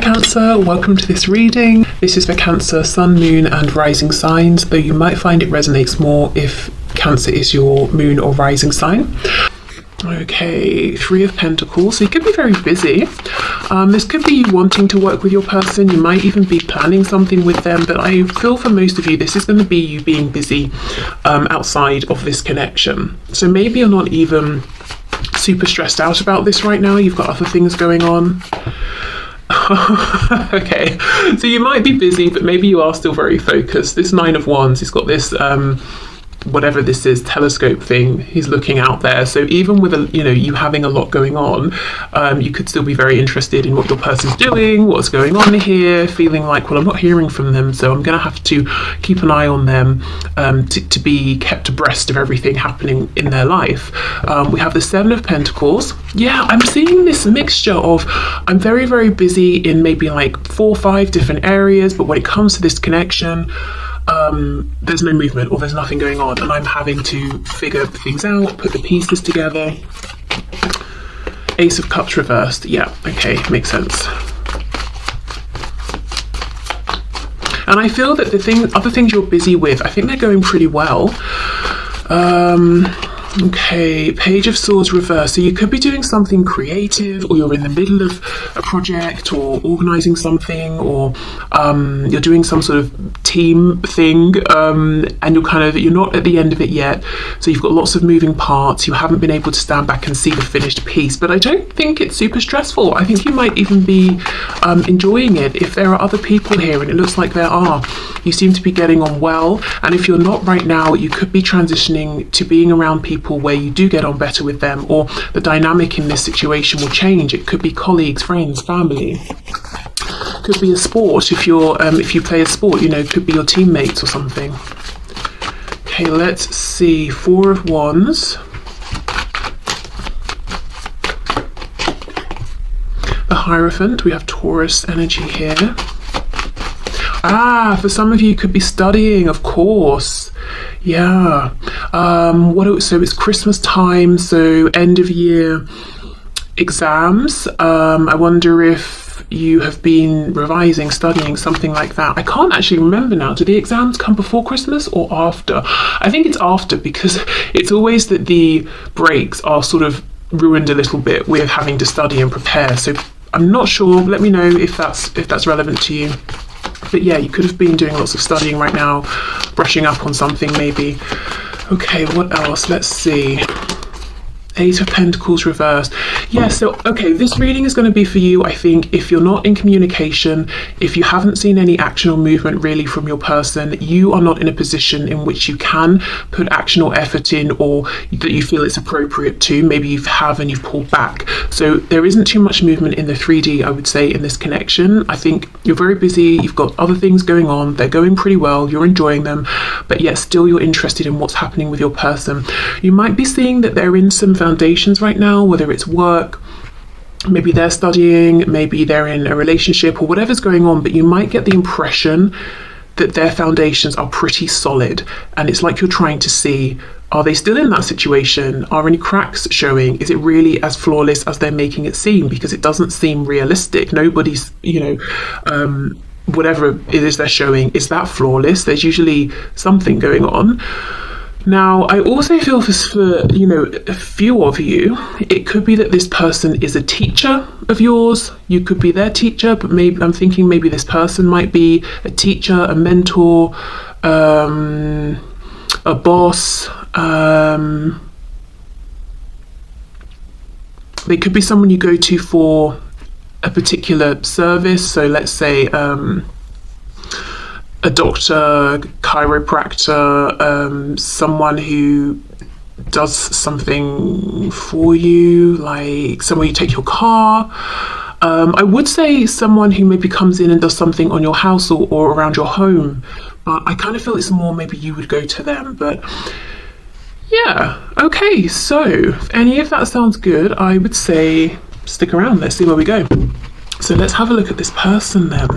Cancer, welcome to this reading. This is for Cancer, Sun, Moon and Rising signs, though you might find it resonates more if Cancer is your moon or rising sign. Okay, Three of Pentacles, so you could be very busy. This could be you wanting to work with your person, you might even be planning something with them, but I feel for most of you this is going to be you being busy outside of this connection. So maybe you're not even super stressed out about this right now, you've got other things going on. Okay, so you might be busy, but maybe you are still very focused. This Nine of Wands, he's got this whatever this is, telescope thing, he's looking out there. So even with you having a lot going on, you could still be very interested in what your person's doing, what's going on here, feeling like, well, I'm not hearing from them, so I'm gonna have to keep an eye on them to be kept abreast of everything happening in their life. We have the Seven of Pentacles. Yeah, I'm seeing this mixture of I'm very, very busy in maybe like 4 or 5 different areas, but when it comes to this connection, there's no movement or there's nothing going on, and I'm having to figure things out, put the pieces together. Ace of Cups reversed. Yeah, okay, makes sense. And I feel that other things you're busy with, I think they're going pretty well. Okay, Page of Swords reversed. So you could be doing something creative, or you're in the middle of a project, or organising something, or you're doing some sort of team thing, and you're not at the end of it yet. So you've got lots of moving parts. You haven't been able to stand back and see the finished piece. But I don't think it's super stressful. I think you might even be enjoying it. If there are other people here, and it looks like there are, you seem to be getting on well. And if you're not right now, you could be transitioning to being around people where you do get on better with them, or the dynamic in this situation will change. It could be colleagues, friends, family. Could be a sport if you play a sport, could be your teammates or something. Okay, let's see. Four of Wands. The Hierophant. We have Taurus energy here. For some of you could be studying, of course. Yeah. So it's Christmas time, so end of year exams. I wonder if you have been revising, studying, something like that. I can't actually remember now. Do the exams come before Christmas or after? I think it's after, because it's always that the breaks are sort of ruined a little bit with having to study and prepare. So I'm not sure. Let me know if that's relevant to you. But yeah, you could have been doing lots of studying right now, brushing up on something maybe. Okay, what else? Let's see. Eight of Pentacles reversed. Yeah, so, okay, this reading is going to be for you, I think, if you're not in communication, if you haven't seen any action or movement really from your person, you are not in a position in which you can put action or effort in, or that you feel it's appropriate to. Maybe you have and you've pulled back. So there isn't too much movement in the 3D, I would say, in this connection. I think you're very busy, you've got other things going on, they're going pretty well, you're enjoying them, but yet still you're interested in what's happening with your person. You might be seeing that they're in some foundations right now, whether it's work, maybe they're studying, maybe they're in a relationship, or whatever's going on, but you might get the impression that their foundations are pretty solid, and it's like you're trying to see, are they still in that situation? Are any cracks showing? Is it really as flawless as they're making it seem? Because it doesn't seem realistic. Nobody's, whatever it is they're showing, is that flawless? There's usually something going on. Now, I also feel for a few of you, it could be that this person is a teacher of yours. You could be their teacher, but maybe I'm thinking maybe this person might be a teacher, a mentor, a boss. They could be someone you go to for a particular service. So let's say a doctor, chiropractor, someone who does something for you, like somewhere you take your car. I would say someone who maybe comes in and does something on your house or around your home, but I kind of feel it's more maybe you would go to them. But yeah, okay, so if any of that sounds good, I would say stick around, let's see where we go. So let's have a look at this person then.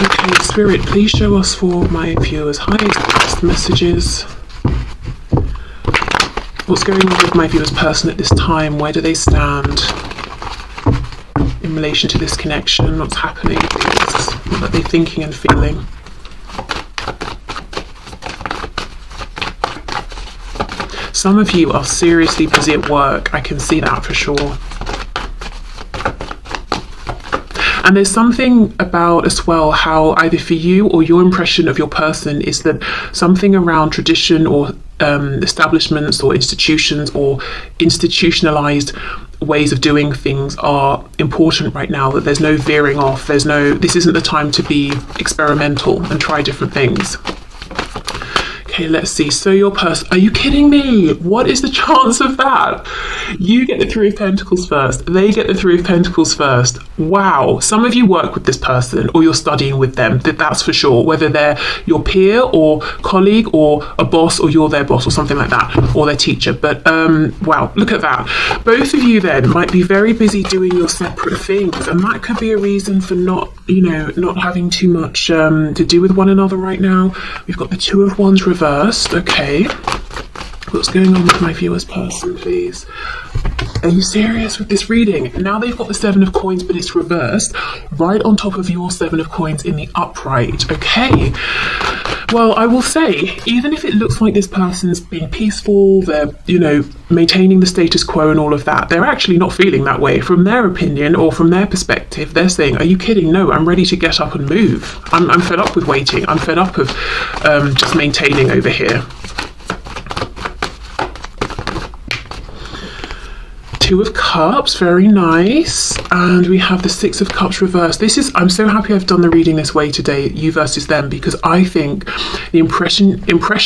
Okay, Spirit, please show us for my viewers. Highest messages. What's going on with my viewers' person at this time? Where do they stand in in relation to this connection. What's happening? What are they thinking and feeling? Some of you are seriously busy at work. I can see that for sure. And there's something about as well how either for you or your impression of your person is that something around tradition or establishments or institutions or institutionalized ways of doing things are important right now, that there's no veering off, this isn't the time to be experimental and try different things. Okay, let's see. So your person, are you kidding me? What is the chance of that? You get the Three of Pentacles first. They get the Three of Pentacles first. Wow. Some of you work with this person or you're studying with them. That's for sure. Whether they're your peer or colleague or a boss or you're their boss or something like that, or their teacher. But wow, look at that. Both of you then might be very busy doing your separate things, and that could be a reason for not having too much to do with one another right now. We've got the Two of Wands reversed. Okay, what's going on with my viewer's person, please? Are you serious with this reading? Now they've got the Seven of Coins, but it's reversed right on top of your Seven of Coins in the upright. Okay, well, I will say, even if it looks like this person's being peaceful, they're maintaining the status quo and all of that, they're actually not feeling that way. From their opinion or from their perspective, they're saying, are you kidding? No, I'm ready to get up and move. I'm fed up with waiting. I'm fed up of just maintaining over here. Two of Cups, very nice. And we have the Six of Cups reversed. I'm so happy I've done the reading this way today, you versus them, because I think the impression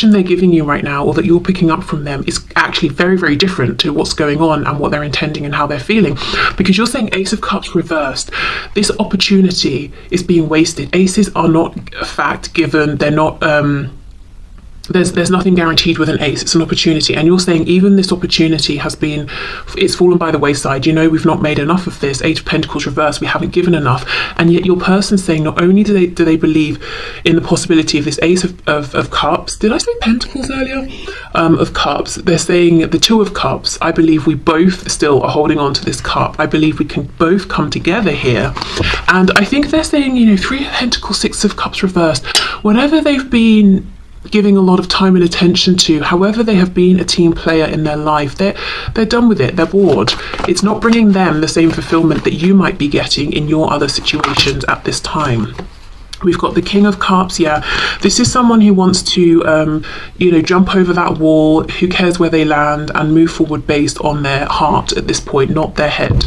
they're giving you right now, or that you're picking up from them, is actually very, very different to what's going on and what they're intending and how they're feeling. Because you're saying Ace of Cups reversed. This opportunity is being wasted. Aces are not a fact given. They're not there's nothing guaranteed with an ace. It's an opportunity, and you're saying even this opportunity it's fallen by the wayside. We've not made enough of this. Eight of Pentacles reversed, we haven't given enough. And yet your person's saying not only do they believe in the possibility of this Ace of Cups, did I say Pentacles earlier? Of Cups, they're saying the Two of Cups, I believe we both still are holding on to this cup. I believe we can both come together here. And I think they're saying, Three of Pentacles, Six of Cups reversed, whatever they've been giving a lot of time and attention to, however they have been a team player in their life, they're done with it. They're bored. It's not bringing them the same fulfillment that you might be getting in your other situations at this time. We've got the King of Cups. Yeah, this is someone who wants to jump over that wall, who cares where they land, and move forward based on their heart at this point, not their head.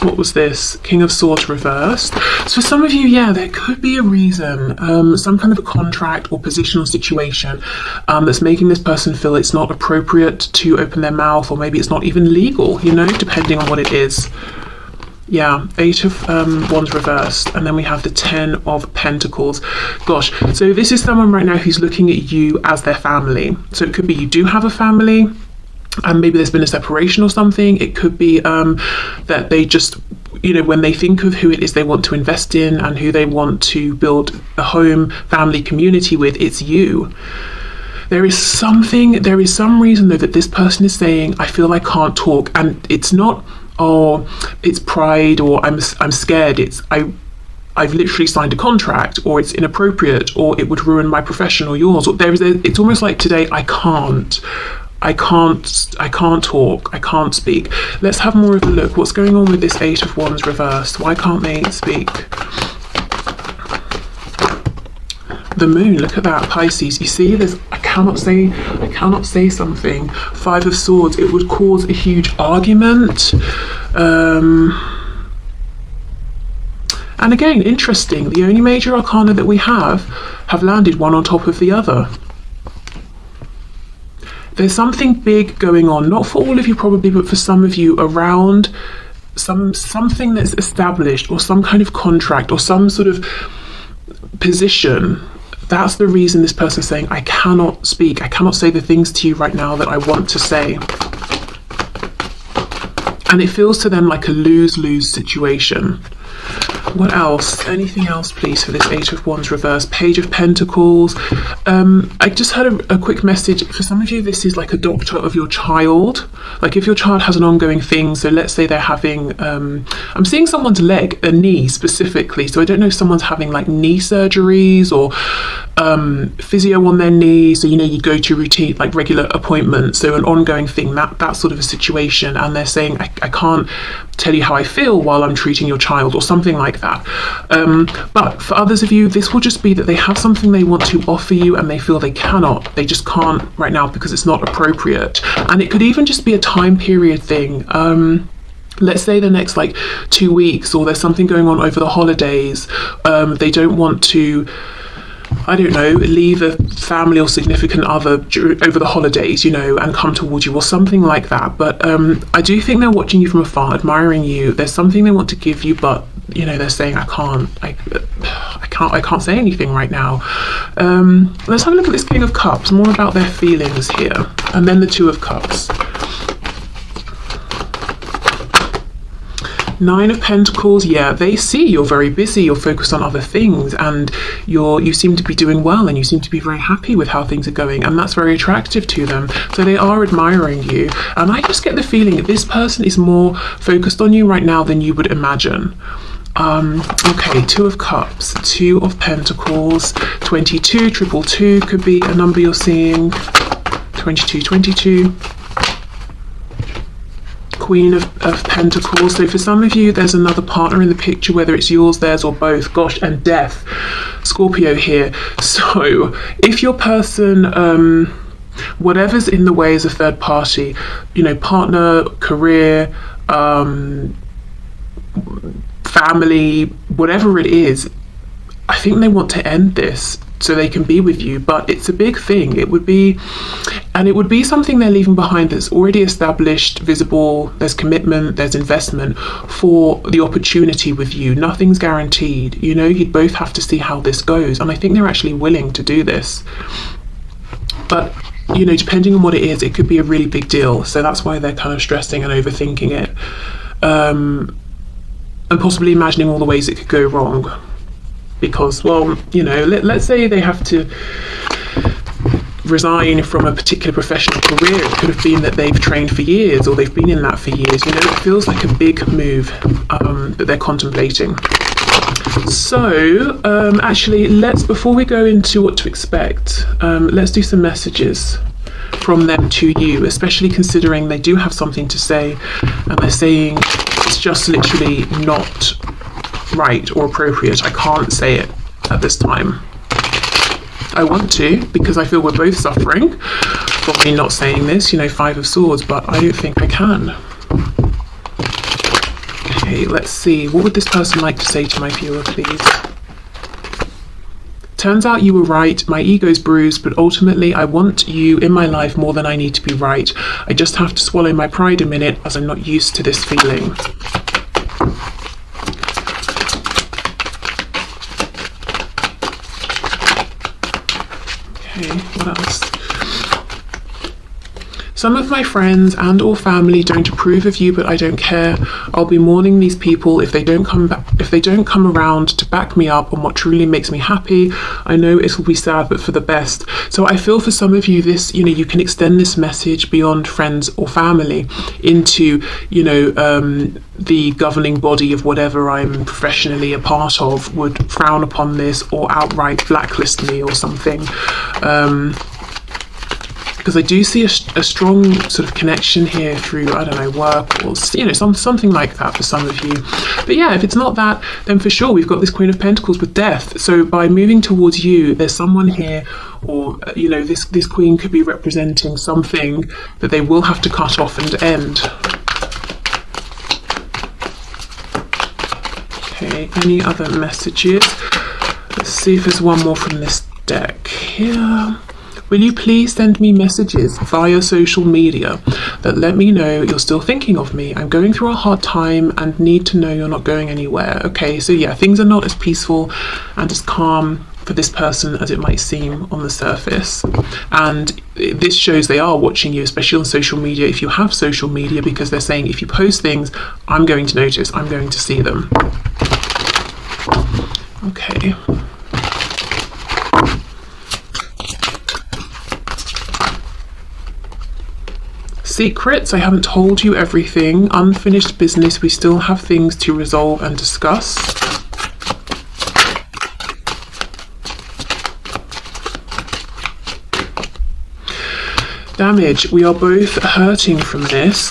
What was this? King of Swords reversed. So for some of you, yeah, there could be a reason, some kind of a contract or positional situation that's making this person feel it's not appropriate to open their mouth, or maybe it's not even legal, depending on what it is. Yeah, Eight of Wands reversed, and then we have the Ten of Pentacles. Gosh, so this is someone right now who's looking at you as their family. So it could be you do have a family, and maybe there's been a separation or something. It could be that they just, when they think of who it is they want to invest in and who they want to build a home, family, community with, it's you. There is some reason though that this person is saying, I feel I can't talk, and it's not, it's pride, or I'm scared, it's I've literally signed a contract, or it's inappropriate, or it would ruin my profession or yours, or it's almost like today I can't talk, I can't speak. Let's have more of a look. What's going on with this Eight of Wands reversed? Why can't they speak? The Moon, look at that, Pisces. You see, I cannot say something. Five of Swords, it would cause a huge argument. And again, interesting, the only major arcana that we have landed one on top of the other. There's something big going on, not for all of you probably, but for some of you, around something that's established, or some kind of contract, or some sort of position. That's the reason this person's saying, I cannot speak, I cannot say the things to you right now that I want to say. And it feels to them like a lose-lose situation. What else? Anything else, please, for this Eight of Wands reverse? Page of Pentacles. I just had a quick message. For some of you, this is like a doctor of your child. Like if your child has an ongoing thing, so let's say they're having, I'm seeing someone's leg, a knee specifically. So I don't know if someone's having like knee surgeries or physio on their knee. So, you go to routine, like regular appointments. So an ongoing thing, that sort of a situation. And they're saying, I can't tell you how I feel while I'm treating your child, or something like that. But for others of you, this will just be that they have something they want to offer you and they feel they cannot, they just can't right now because it's not appropriate. And it could even just be a time period thing. Let's say the next like 2 weeks, or there's something going on over the holidays. They don't want to, I don't know, leave a family or significant other over the holidays, and come towards you or something like that. But I do think they're watching you from afar, admiring you. There's something they want to give you, but they're saying, I can't say anything right now. Let's have a look at this King of Cups, more about their feelings here, and then the Two of Cups. Nine of Pentacles, yeah, they see you're very busy, you're focused on other things, and you seem to be doing well, and you seem to be very happy with how things are going, and that's very attractive to them. So they are admiring you, and I just get the feeling that this person is more focused on you right now than you would imagine. Okay, Two of Cups, Two of Pentacles, 22, 222 could be a number you're seeing, 2222. Queen of Pentacles. So for some of you, there's another partner in the picture, whether it's yours, theirs, or both. Gosh, and Death, Scorpio here. So if your person, whatever's in the way is a third party, partner, career, family, whatever it is, I think they want to end this so they can be with you. But it's a big thing. It would be something they're leaving behind that's already established, visible. There's commitment, there's investment for the opportunity with you. Nothing's guaranteed. You'd both have to see how this goes, and I think they're actually willing to do this. But depending on what it is, it could be a really big deal. So that's why they're kind of stressing and overthinking it, and possibly imagining all the ways it could go wrong. Because, well, let's say they have to resign from a particular professional career. It could have been that they've trained for years, or they've been in that for years. It feels like a big move that they're contemplating. So, actually, before we go into what to expect, let's do some messages from them to you, especially considering they do have something to say, and they're saying it's just literally not right or appropriate. I can't say it at this time. I want to, because I feel we're both suffering from me not saying this, Five of Swords, but I don't think I can. Okay, let's see. What would this person like to say to my viewer, please? Turns out you were right. My ego's bruised, but ultimately I want you in my life more than I need to be right. I just have to swallow my pride a minute, as I'm not used to this feeling. What else? Some of my friends and or family don't approve of you, but I don't care. I'll be mourning these people if they don't come back, if they don't come around to back me up on what truly makes me happy. I know it will be sad, but for the best. So I feel for some of you, this, you can extend this message beyond friends or family into, the governing body of whatever I'm professionally a part of would frown upon this or outright blacklist me or something. Because I do see a strong sort of connection here through, I don't know, work or, something like that for some of you. But yeah, if it's not that, then for sure we've got this Queen of Pentacles with Death. So by moving towards you, there's someone here, or, this Queen could be representing something that they will have to cut off and end. Okay, any other messages? Let's see if there's one more from this deck here. Will you please send me messages via social media that let me know you're still thinking of me? I'm going through a hard time and need to know you're not going anywhere. Okay, so yeah, things are not as peaceful and as calm for this person as it might seem on the surface. And this shows they are watching you, especially on social media, if you have social media, because they're saying if you post things, I'm going to notice, I'm going to see them. Okay. Secrets, I haven't told you everything. Unfinished business, we still have things to resolve and discuss. Damage, we are both hurting from this.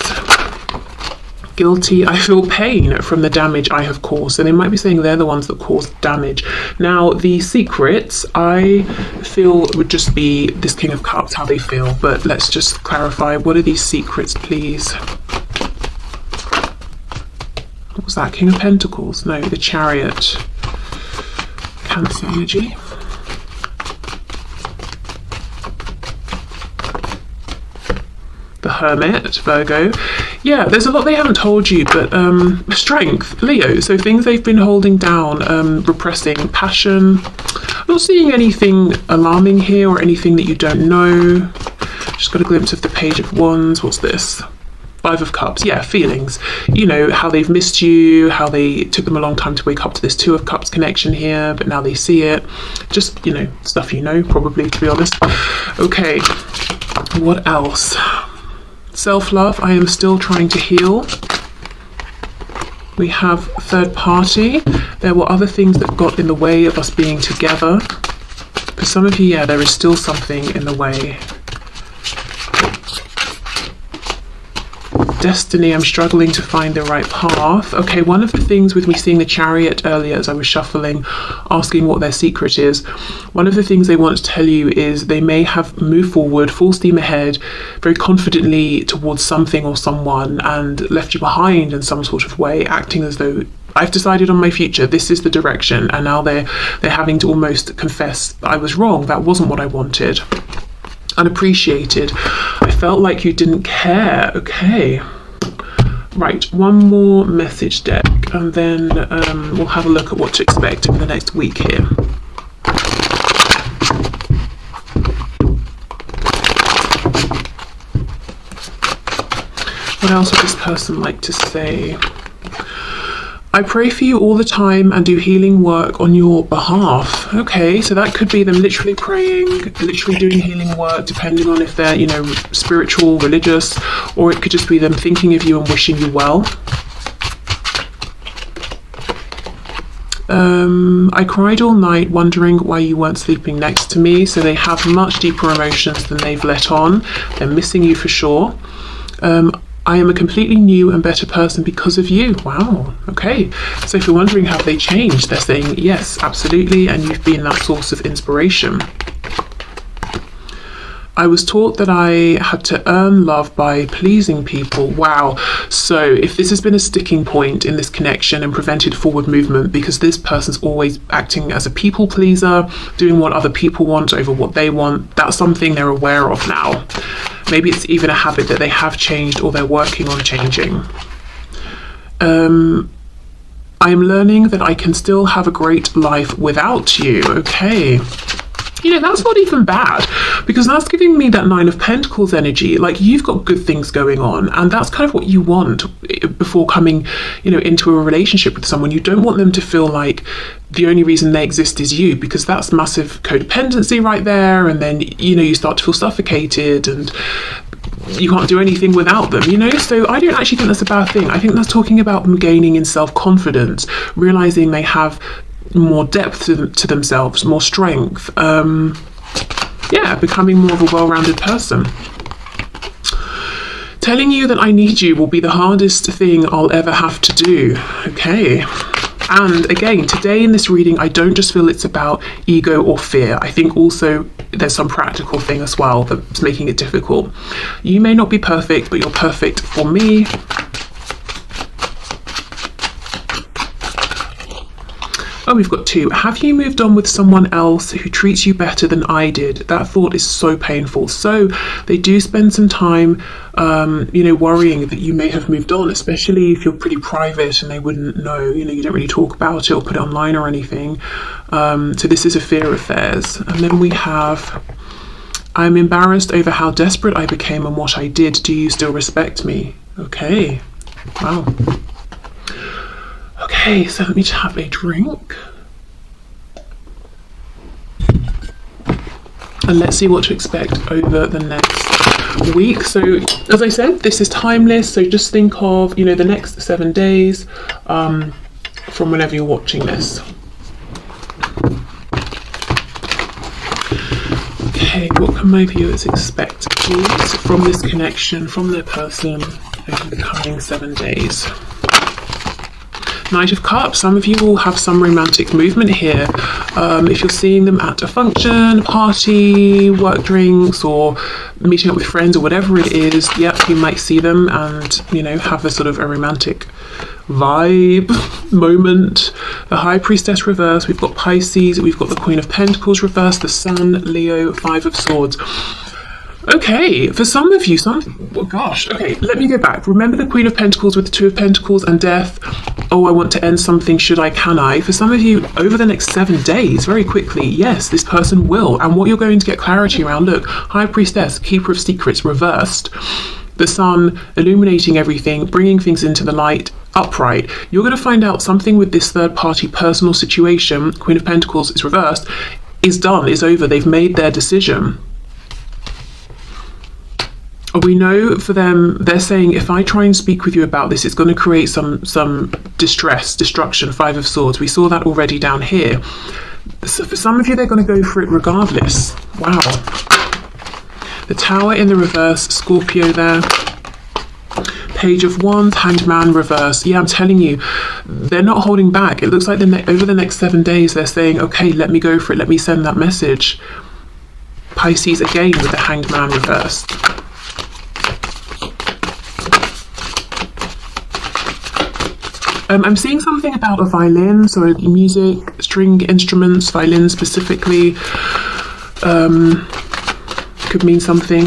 Guilty, I feel pain from the damage I have caused. So they might be saying they're the ones that caused damage. Now, the secrets, I feel would just be this King of Cups, how they feel. But let's just clarify, what are these secrets, please? What was that? King of Pentacles? No, the Chariot. Cancer energy. The Hermit, Virgo. Yeah, there's a lot they haven't told you, but strength, Leo. So things they've been holding down, repressing, passion. I'm not seeing anything alarming here or anything that you don't know. Just got a glimpse of the Page of Wands. What's this? Five of Cups. Yeah, feelings. You know, how they've missed you, how they took them a long time to wake up to this Two of Cups connection here, but now they see it. Just, you know, stuff you know, probably, to be honest. Okay, what else? Self-love, I am still trying to heal. We have third party. There were other things that got in the way of us being together. For some of you, yeah, there is still something in the way. Destiny, I'm struggling to find the right path. Okay, one of the things with me seeing the Chariot earlier as I was shuffling, asking what their secret is, one of the things they want to tell you is they may have moved forward, full steam ahead, very confidently towards something or someone and left you behind in some sort of way, acting as though I've decided on my future, this is the direction, and now they're having to almost confess I was wrong, that wasn't what I wanted. Unappreciated. I felt like you didn't care. Okay. Right, one more message deck, and then we'll have a look at what to expect in the next week here. What else would this person like to say? I pray for you all the time and do healing work on your behalf. Okay, so that could be them literally praying, literally doing healing work, depending on if they're, you know, spiritual, religious, or it could just be them thinking of you and wishing you well. I cried all night wondering why you weren't sleeping next to me. So they have much deeper emotions than they've let on. They're missing you for sure. I am a completely new and better person because of you. Wow. Okay. So if you're wondering have they changed, they're saying yes, absolutely. And you've been that source of inspiration. I was taught that I had to earn love by pleasing people. Wow. So if this has been a sticking point in this connection and prevented forward movement because this person's always acting as a people pleaser, doing what other people want over what they want, that's something they're aware of now. Maybe it's even a habit that they have changed or they're working on changing. I am learning that I can still have a great life without you. Okay. You know, that's not even bad, because that's giving me that Nine of Pentacles energy. Like, you've got good things going on, and that's kind of what you want before coming, you know, into a relationship with someone. You don't want them to feel like the only reason they exist is you, because that's massive codependency right there. And then, you know, you start to feel suffocated and you can't do anything without them, you know? So I don't actually think that's a bad thing. I think that's talking about them gaining in self-confidence, realizing they have more depth to themselves, more strength, yeah, becoming more of a well-rounded person. Telling you that I need you will be the hardest thing I'll ever have to do. Okay. And again, today in this reading, I don't just feel it's about ego or fear. I think also there's some practical thing as well that's making it difficult. You may not be perfect, but you're perfect for me. Oh, we've got two. Have you moved on with someone else who treats you better than I did? That thought is so painful. So they do spend some time, you know, worrying that you may have moved on, especially if you're pretty private and they wouldn't know, you know, you don't really talk about it or put it online or anything. So this is a fear of theirs. And then we have, I'm embarrassed over how desperate I became and what I did. Do you still respect me? Okay. Wow. Okay, so let me have a drink. And let's see what to expect over the next week. So as I said, this is timeless, so just think of, the next 7 days from whenever you're watching this. Okay, what can my viewers expect, please, from this connection, from their person over the coming 7 days? Knight of Cups, some of you will have some romantic movement here. If you're seeing them at a function, party, work drinks, or meeting up with friends or whatever it is, yep, you might see them and, have a sort of a romantic vibe moment. The High Priestess reverse, we've got Pisces, we've got the Queen of Pentacles reverse, the Sun, Leo, Five of Swords. Okay, for some of you, okay, let me go back. Remember the Queen of Pentacles with the Two of Pentacles and Death? Oh, I want to end something, should I, can I? For some of you, over the next 7 days, very quickly, yes, this person will. And what you're going to get clarity around, look, High Priestess, Keeper of Secrets, reversed. The Sun, illuminating everything, bringing things into the light, upright. You're going to find out something with this third-party personal situation, Queen of Pentacles is reversed, is done, is over. They've made their decision. We know for them, they're saying, if I try and speak with you about this, it's going to create some distress, destruction, Five of Swords. We saw that already down here. So for some of you, they're going to go for it regardless. Wow. The Tower in the reverse, Scorpio there. Page of Wands, Hanged Man reverse. Yeah, I'm telling you, they're not holding back. It looks like over the next 7 days, they're saying, okay, let me go for it. Let me send that message. Pisces again with the Hanged Man reverse. I'm seeing something about a violin, so music, string instruments, violin specifically, could mean something.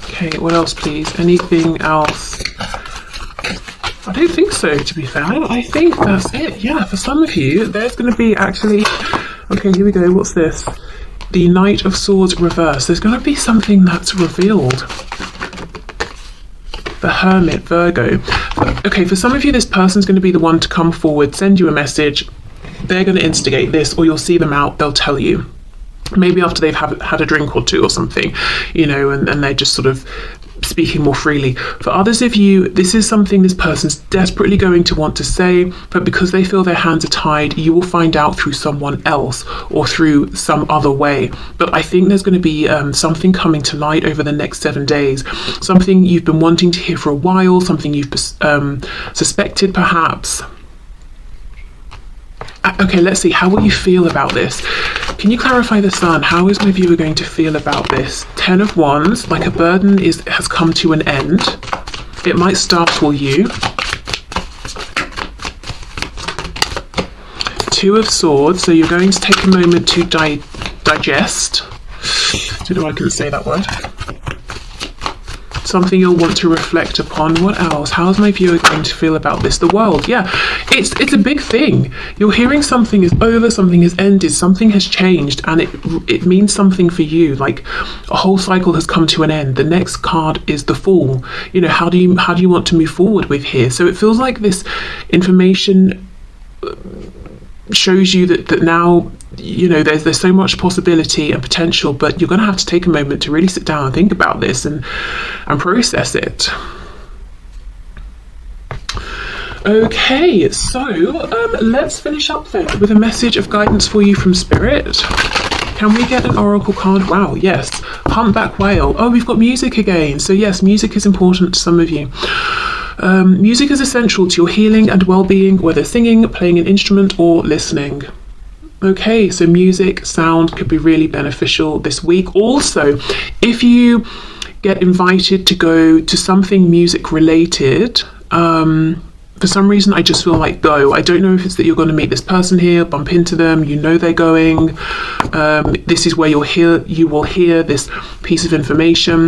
Okay, what else please? Anything else? I don't think so, to be fair. I think that's it. Yeah, for some of you, there's going to be actually... Okay, here we go. What's this? The Knight of Swords reverse. There's going to be something that's revealed. The Hermit, Virgo. Okay, for some of you, this person's going to be the one to come forward, send you a message. They're going to instigate this, or you'll see them out, they'll tell you. Maybe after they've had a drink or two or something, and they're just sort of speaking more freely. For others of you, this is something this person's desperately going to want to say, but because they feel their hands are tied, you will find out through someone else or through some other way. But I think there's going to be something coming to light over the next 7 days, something you've been wanting to hear for a while, something you've suspected perhaps. Okay, let's see, how will you feel about this? Can you clarify the Sun? How is my viewer going to feel about this? 10 of Wands, like a burden has come to an end. It might startle you. 2 of Swords, so you're going to take a moment to digest. I don't know why I couldn't say that word. Something you'll want to reflect upon. What else? How's my viewer going to feel about this? The World, yeah, it's a big thing. You're hearing something is over, something has ended, something has changed, and it means something for you. Like a whole cycle has come to an end. The next card is the Fool. How do you want to move forward with here? So it feels like this information shows you that now there's so much possibility and potential, but you're going to have to take a moment to really sit down and think about this and process it. Okay, so let's finish up then with a message of guidance for you from Spirit. Can we get an oracle card? Wow, yes. Humpback whale. Oh, we've got music again. So yes, music is important to some of you. Music is essential to your healing and well-being, whether singing, playing an instrument, or listening. Okay, so music, sound could be really beneficial this week. Also, if you get invited to go to something music related, for some reason I just feel like go. I don't know if it's that you're going to meet this person here, bump into them, they're going. This is where you will hear this piece of information.